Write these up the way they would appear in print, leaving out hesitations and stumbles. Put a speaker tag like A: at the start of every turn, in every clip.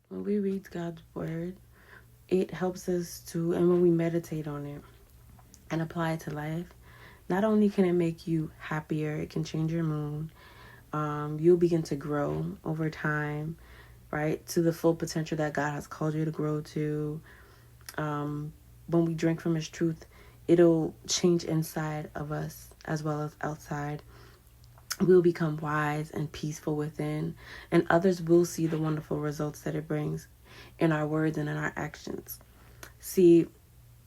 A: when we read God's word, it helps us to, and when we meditate on it and apply it to life, not only can it make you happier, it can change your mood. You'll begin to grow over time, right, to the full potential that God has called you to grow to. When we drink from His truth, it'll change inside of us as well as outside. We'll become wise and peaceful within, and others will see the wonderful results that it brings in our words and in our actions. See,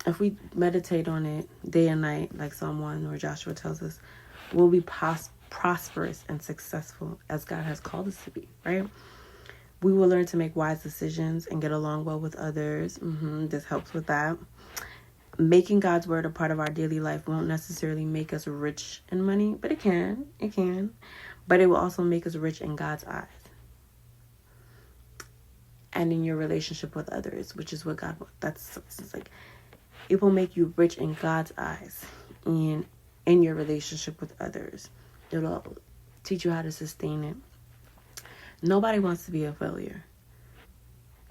A: if we meditate on it day and night, like Psalm 1 or Joshua tells us, we'll be prosperous and successful as God has called us to be, right? We will learn to make wise decisions and get along well with others. This helps with that. Making God's word a part of our daily life won't necessarily make us rich in money, but it can. But it will also make us rich in God's eyes and in your relationship with others, which is what God wants. That's like, it will make you rich in God's eyes and in your relationship with others. It'll teach you how to sustain it. Nobody wants to be a failure.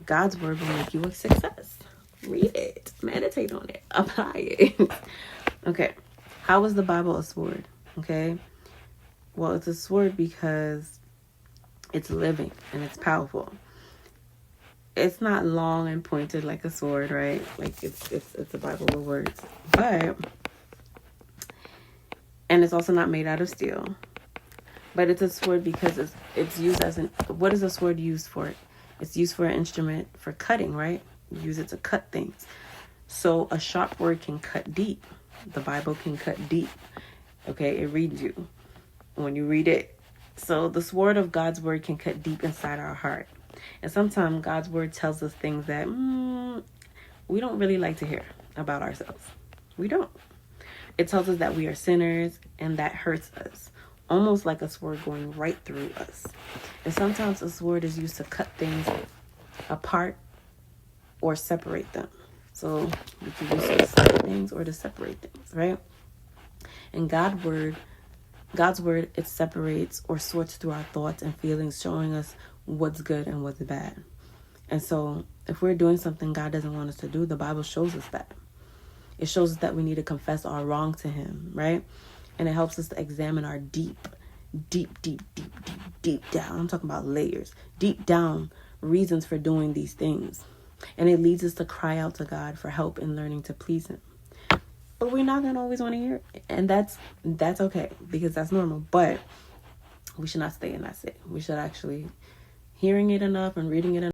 A: God's word will make you a success. Read it, meditate on it, apply it. Okay, how is the Bible a sword? Okay, well, it's a sword because it's living and it's powerful. It's not long and pointed like a sword, right? Like it's a Bible with words, and it's also not made out of steel. But it's a sword because it's used as what is a sword used for? It's used for an instrument for cutting, right? You use it to cut things. So a sharp word can cut deep. The Bible can cut deep. Okay, it reads you when you read it. So the sword of God's word can cut deep inside our heart. And sometimes God's word tells us things that we don't really like to hear about ourselves. We don't. It tells us that we are sinners, and that hurts us. Almost like a sword going right through us. And sometimes a sword is used to cut things apart or separate them. So you can use it to separate things or to separate things, right? And God's word, it separates or sorts through our thoughts and feelings, showing us what's good and what's bad. And so if we're doing something God doesn't want us to do, the Bible shows us that. It shows us that we need to confess our wrong to Him, right? And it helps us to examine our deep down. I'm talking about layers. Deep down reasons for doing these things. And it leads us to cry out to God for help in learning to please Him. But we're not going to always want to hear it. And that's okay, because that's normal. But we should not stay in that state. We should actually hearing it enough and reading it enough